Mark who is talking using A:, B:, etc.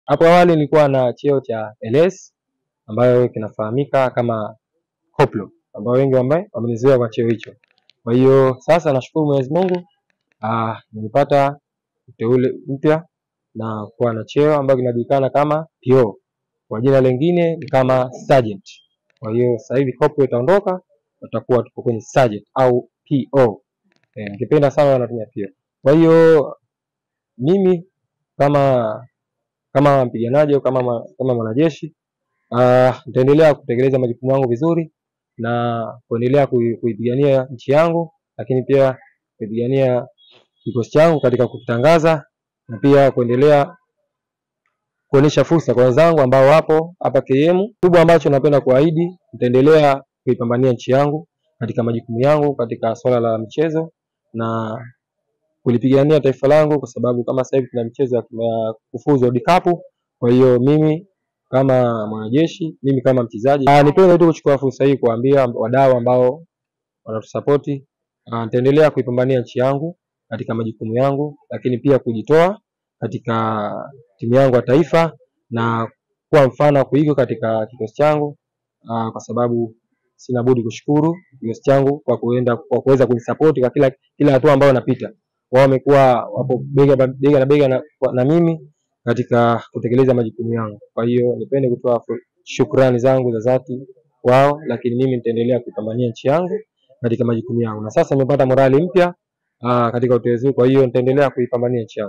A: Hapo awali nilikuwa na cheo cha LS ambayo kinafahamika kama koplo, ambao wengi wamenizoea kwa cheo hicho. Kwa hiyo sasa nashukuru Mwenyezi Mungu nilipata uteule mpya na kuwa na cheo ambayo kinajulikana kama PO. Kwa jina lingine ni kama sergeant. Kwa hiyo sasa hivi koplo itaondoka, tutakuwa tuko kwenye sergeant au PO. Nikipenda sana wanatumia PO. Kwa hiyo mimi kama mpiganaji au kama mwanajeshi nitaendelea kutekeleza majukumu yangu vizuri na kuendelea kuipigania nchi yangu, lakini pia kuipigania kikosi changu katika kutangaza, na pia kuendelea kuonesha fursa kwa wenzangu ambao wapo hapa KM. Kubwa ambacho napenda kuahidi, nitaendelea kuipambania nchi yangu katika majukumu yangu katika swala la michezo na kulipigania taifa langu, kwa sababu kama sasa hivi tuna michezo ya kufuzu World Cup. Kwa hiyo mimi kama mwanajeshi, mimi kama mchezaji, nipende tu kuchukua fursa hii kuambia wadau ambao wanatusupport, nitaendelea kuipambania nchi yangu katika majukumu yangu, lakini pia kujitoa katika timu yangu ya taifa na kuwa mfano kuiga katika kikosi changu, kwa sababu sina budi kushukuru kikosi changu kwa kuweza kunisupport kwa kila hatua ambayo napita. Wao wamekuwa wapo bega na bega na mimi katika kutekeleza majukumu yangu. Kwa hiyo nipende kutoa shukrani zangu za dhati wao, lakini mimi nitaendelea kupambania nchi yangu katika majukumu yangu. Na sasa nimepata morali mpya katika uteuzi, kwa hiyo nitaendelea kuipambania nchi yangu.